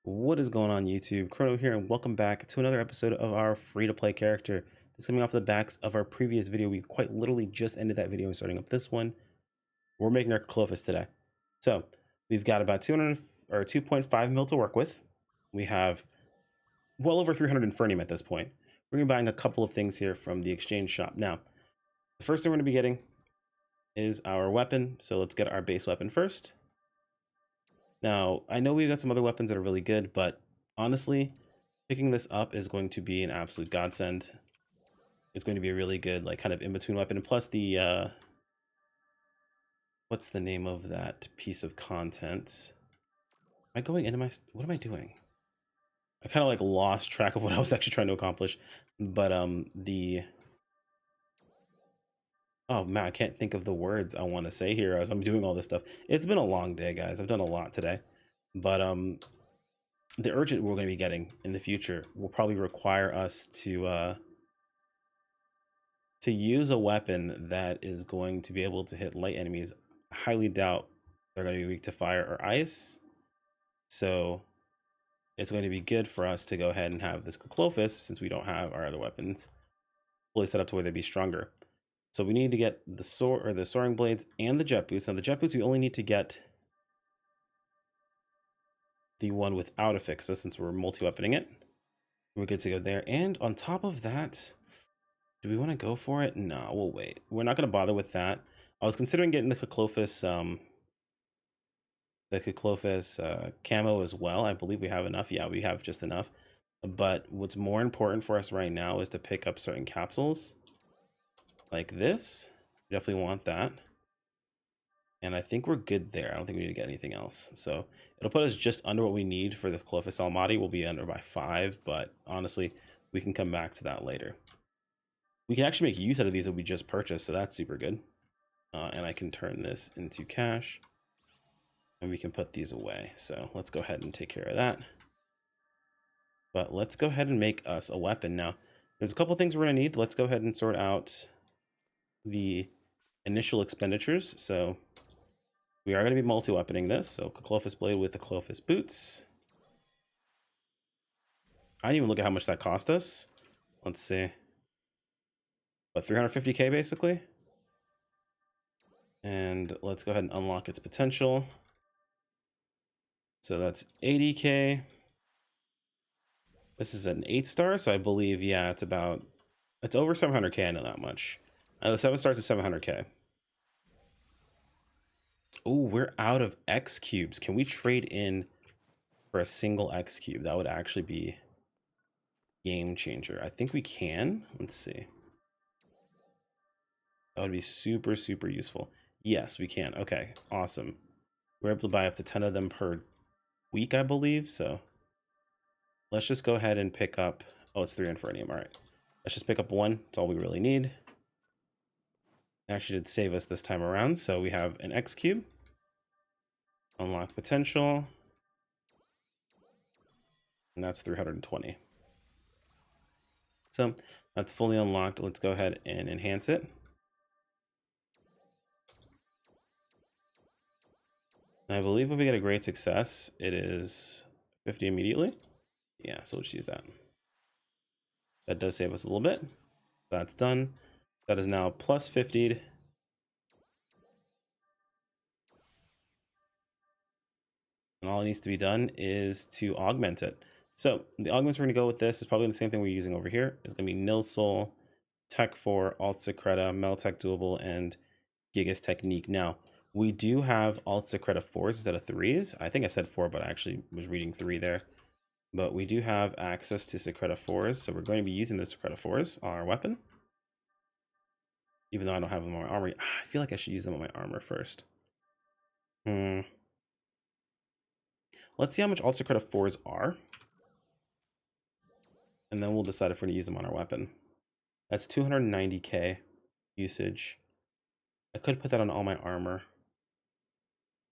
What is going on YouTube? Chrono here, and welcome back to another episode of our free-to-play character. This is coming off the backs of our previous video. We quite literally just ended that video and starting up this one. We're making our Kouklophis today. So we've got about 200 or 2.5 mil to work with. We have well over 300 Infernium at this point. We're gonna be buying a couple of things here from the exchange shop. Now, the first thing we're gonna be getting is our weapon. So let's get our base weapon first. Now, I know we've got some other weapons that are really good, but honestly, picking this up is going to be an absolute godsend. It's going to be a really good, like, kind of in-between weapon. And plus the, what's the name of that piece of content? Am I going into my, what am I doing? I kind of like lost track of what I was actually trying to accomplish. But, oh man, I can't think of the words I want to say here as I'm doing all this stuff. It's been a long day, guys. I've done a lot today. But, the urgent we're going to be getting in the future will probably require us to use a weapon that is going to be able to hit light enemies. I highly doubt they're going to be weak to fire or ice, so it's going to be good for us to go ahead and have this Kouklophis, since we don't have our other weapons fully set up to where they'd be stronger. So we need to get the soaring blades and the jet boots. Now the jet boots, we only need to get the one without a fixa, since we're multi-weaponing it. We're good to go there. And on top of that, do we want to go for it? No, we'll wait. We're not going to bother with that. I was considering getting the Kouklophis camo as well. I believe we have enough. Yeah, we have just enough. But what's more important for us right now is to pick up certain capsules like this. We definitely want that. And I think we're good there. I don't think we need to get anything else. So it'll put us just under what we need for the Kouklophis Almaty. We'll be under by 5, but honestly, we can come back to that later. We can actually make use out of these that we just purchased, so that's super good. And I can turn this into cash. And we can put these away. So let's go ahead and take care of that. But let's go ahead and make us a weapon. Now, there's a couple things we're going to need. Let's go ahead and sort out the initial expenditures. So we are going to be multi-weaponing this. So Kouklophis blade with the Kouklophis boots. I didn't even look at how much that cost us. Let's see. But 350k basically. And let's go ahead and unlock its potential. So that's 80k. This is an 8-star, so I believe, yeah, it's over 700k. I know that much. The 7 stars is 700k. Oh, we're out of X cubes. Can we trade in for a single X cube? That would actually be game changer. I think we can. Let's see. That would be super, super useful. Yes, we can. Okay, awesome. We're able to buy up to 10 of them per week, I believe. So let's just go ahead and pick up. Oh, it's 3 Infernium. All right. Let's just pick up 1. That's all we really need. It actually did save us this time around. So we have an X cube. Unlock potential. And that's 320. So that's fully unlocked. Let's go ahead and enhance it. And I believe if we get a great success, it is 50 immediately. Yeah, so let's use that. That does save us a little bit. That's done. That is now plus 50'd. And all it needs to be done is to augment it. So the augments we're going to go with this is probably the same thing we're using over here. It's going to be Nil Soul, Tech 4, Alt Secreta, Meltech Doable, and Gigas Technique. Now, we do have Alt Secreta 4s instead of 3s. I think I said 4, but I actually was reading 3 there. But we do have access to Secreta 4s, so we're going to be using the Secreta 4s on our weapon. Even though I don't have them on my armor. I feel like I should use them on my armor first. Let's see how much Alt Secreta 4s are. And then we'll decide if we're going to use them on our weapon. That's 290k usage. I could put that on all my armor,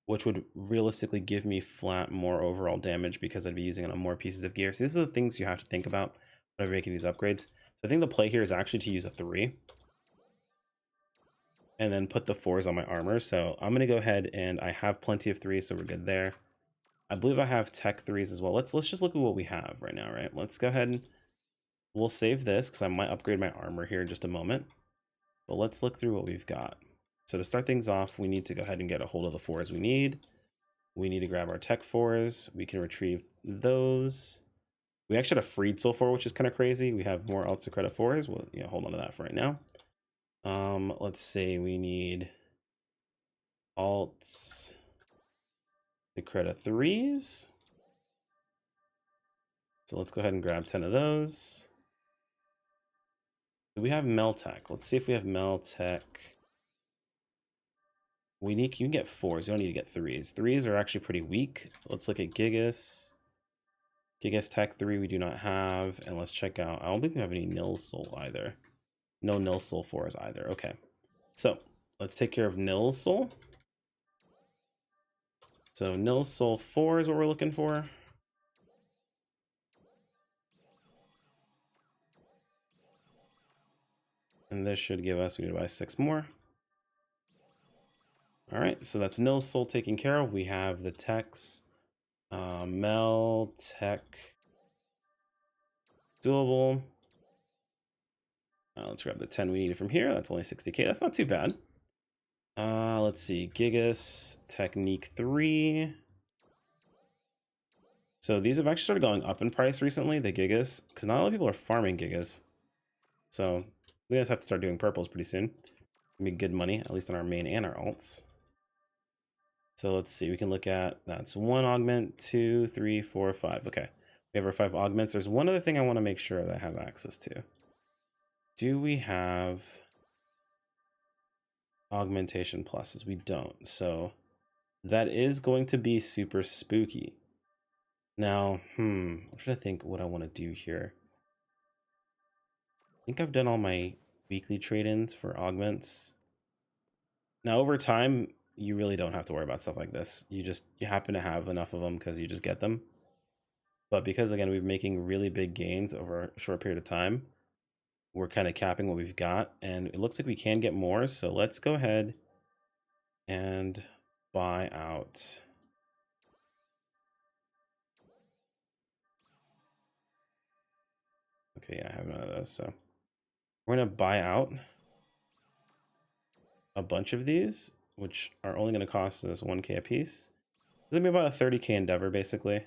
which would realistically give me flat more overall damage because I'd be using it on more pieces of gear. So these are the things you have to think about whenever making these upgrades. So I think the play here is actually to use a 3 and then put the 4s on my armor. So I'm going to go ahead and I have plenty of 3s, so we're good there. I believe I have tech 3s as well. Let's just look at what we have right now, right? Let's go ahead and we'll save this because I might upgrade my armor here in just a moment. But let's look through what we've got. So to start things off, we need to go ahead and get a hold of the 4s we need. We need to grab our tech 4s. We can retrieve those. We actually had a freed soul 4, which is kind of crazy. We have more alts to credit 4s. We'll hold on to that for right now. Let's say we need alts to credit 3s. So let's go ahead and grab 10 of those. Do we have Meltech? Let's see if we have Meltech. You can get 4s. You don't need to get 3s. 3s are actually pretty weak. Let's look at Gigas. Gigas Tech 3 we do not have. And let's check out. I don't think we have any Nil Soul either. No Nil Soul 4s either. Okay. So let's take care of Nil Soul. So Nil Soul 4 is what we're looking for. And this should give us, we need to buy 6 more. All right, so that's Nil Soul taken care of. We have the techs. Mel, Tech, doable. Let's grab the 10 we needed from here. That's only 60k. That's not too bad. Let's see. Gigas, Technique 3. So these have actually started going up in price recently, the Gigas, because not a lot of people are farming Gigas. So we guys have to start doing purples pretty soon. Make good money, at least on our main and our alts. So let's see, we can look at, that's 1 augment, 2, 3, 4, 5. Okay, we have our 5 augments. There's one other thing I want to make sure that I have access to. Do we have augmentation pluses? We don't. So that is going to be super spooky. Now, I'm trying to think what I want to do here. I think I've done all my weekly trade-ins for augments. Now, over time, you really don't have to worry about stuff like this. You happen to have enough of them because you just get them. But because, again, we're making really big gains over a short period of time, we're kind of capping what we've got. And it looks like we can get more. So let's go ahead and buy out. Okay, yeah, I have none of those. So we're going to buy out a bunch of these, which are only going to cost us 1k a piece. It's going to be about a 30k endeavor, basically.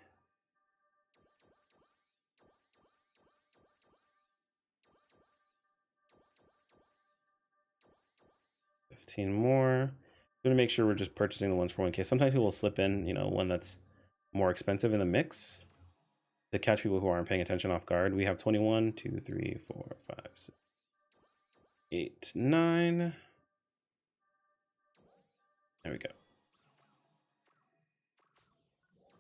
More. I'm gonna make sure we're just purchasing the ones for 1k. Sometimes people will slip in, one that's more expensive in the mix to catch people who aren't paying attention off guard. We have 21, 2, 3, 4, 5, 6, 8, 9. There we go.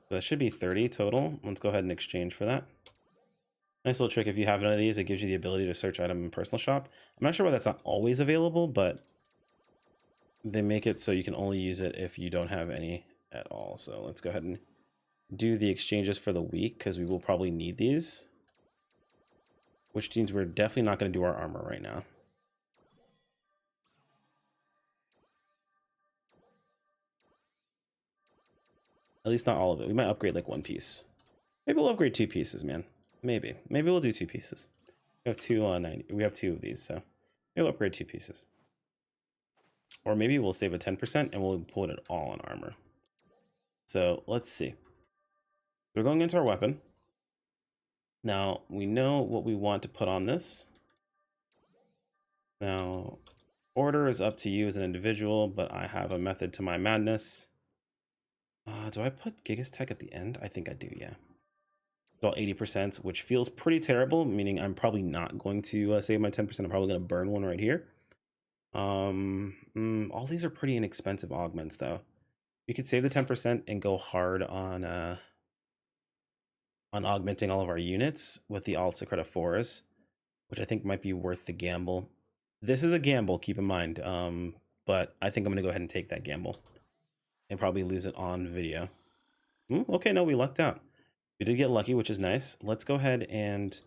So that should be 30 total. Let's go ahead and exchange for that. Nice little trick. If you have none of these, it gives you the ability to search item in personal shop. I'm not sure why that's not always available, but they make it so you can only use it if you don't have any at all. So let's go ahead and do the exchanges for the week because we will probably need these. Which means we're definitely not going to do our armor right now. At least not all of it. We might upgrade like 1 piece. Maybe we'll upgrade 2 pieces, man. Maybe we'll do 2 pieces. We have 2 on 90. We have 2 of these, so maybe we'll upgrade 2 pieces. Or maybe we'll save a 10% and we'll put it all on armor. So let's see. We're going into our weapon. Now we know what we want to put on this. Now, order is up to you as an individual, but I have a method to my madness. Do I put Gigas Tech at the end? I think I do, yeah. About 80%, which feels pretty terrible, meaning I'm probably not going to save my 10%. I'm probably going to burn one right here. All these are pretty inexpensive augments, though. You could save the 10% and go hard on augmenting all of our units with the alts to credit 4s, which I think might be worth the gamble. This is a gamble, keep in mind, but I think I'm going to go ahead and take that gamble and probably lose it on video. Okay, no, we lucked out. We did get lucky, which is nice. Let's go ahead and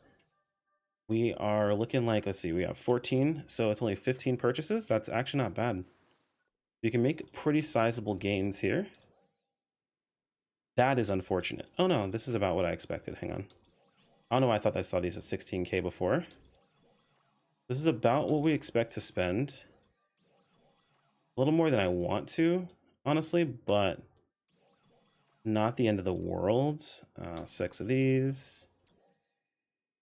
we are looking like, let's see, we have 14, so it's only 15 purchases. That's actually not bad. You can make pretty sizable gains here. That is unfortunate. Oh no, this is about what I expected. Hang on. I don't know why I thought I saw these at 16K before. This is about what we expect to spend. A little more than I want to, honestly, but not the end of the world. 6 of these.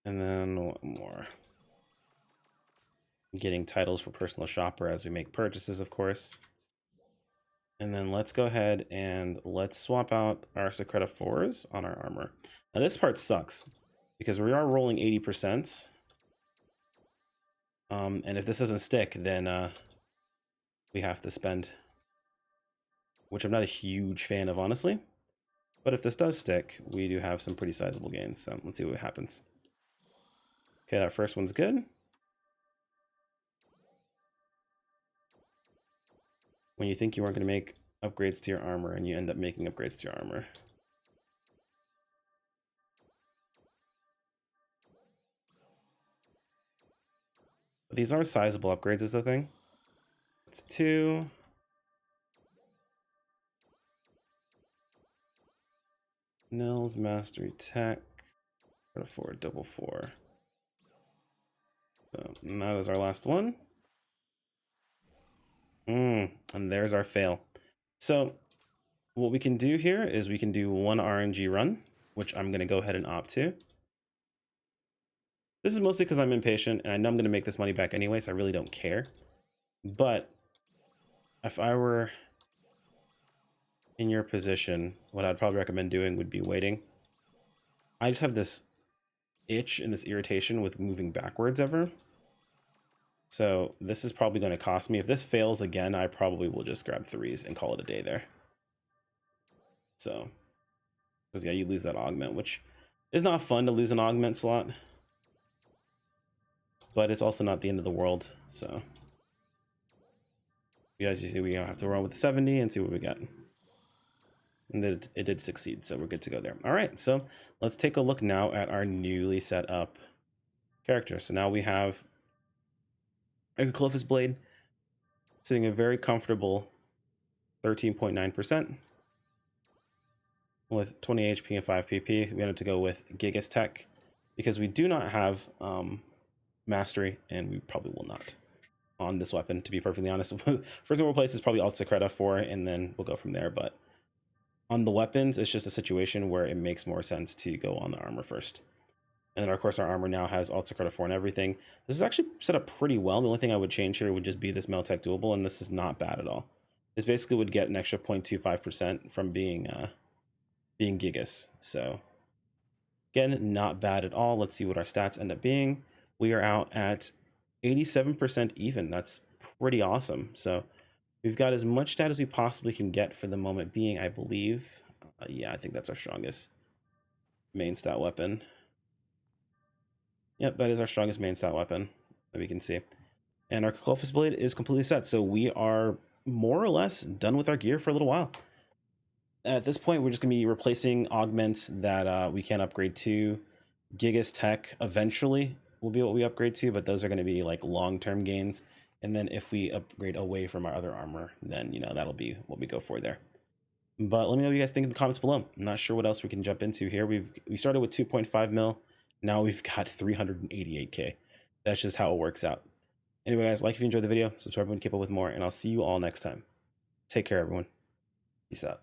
And then one more. Getting titles for personal shopper as we make purchases, of course. And then let's go ahead and let's swap out our Secreta 4s on our armor. Now this part sucks because we are rolling 80%. And if this doesn't stick, then we have to spend, which I'm not a huge fan of, honestly. But if this does stick, we do have some pretty sizable gains. So let's see what happens. Okay, that first one's good. When you think you aren't going to make upgrades to your armor and you end up making upgrades to your armor. But these are sizable upgrades is the thing. It's 2. Nils Mastery Tech. 4, double 4. So, and that is our last one. And there's our fail. So what we can do here is we can do one RNG run, which I'm going to go ahead and opt to. This is mostly because I'm impatient and I know I'm going to make this money back anyway, so I really don't care. But if I were in your position, what I'd probably recommend doing would be waiting. I just have this itch and this irritation with moving backwards ever. So this is probably going to cost me. If this fails again, I probably will just grab 3s and call it a day there. So, because yeah, you lose that augment, which is not fun to lose an augment slot. But it's also not the end of the world. So, as you see, we have to run with the 70 and see what we get. And it did succeed, so we're good to go there. All right, so let's take a look now at our newly set up character. So now we have a Kouklophis blade sitting a very comfortable 13.9% with 20 HP and 5 PP. We wanted to go with Gigas Tech because we do not have Mastery, and we probably will not on this weapon, to be perfectly honest. First thing we'll place is probably Alt Secreta 4, and then we'll go from there. But on the weapons, it's just a situation where it makes more sense to go on the armor first. And then, of course, our armor now has Alt Secreta 4 and everything. This is actually set up pretty well. The only thing I would change here would just be this Meltech Doable, and this is not bad at all. This basically would get an extra 0.25% from being Gigas. So, again, not bad at all. Let's see what our stats end up being. We are out at 87% even. That's pretty awesome. So we've got as much stat as we possibly can get for the moment being, I believe. Yeah, I think that's our strongest main stat weapon. Yep, that is our strongest main stat weapon that we can see. And our Kouklophis blade is completely set. So we are more or less done with our gear for a little while. At this point, we're just going to be replacing augments that we can upgrade to. Gigas Tech eventually will be what we upgrade to, but those are going to be like long-term gains. And then if we upgrade away from our other armor, then, you know, that'll be what we go for there. But let me know what you guys think in the comments below. I'm not sure what else we can jump into here. We started with 2.5 mil. Now we've got 388K. That's just how it works out. Anyway, guys, like if you enjoyed the video, subscribe and keep up with more, and I'll see you all next time. Take care, everyone. Peace out.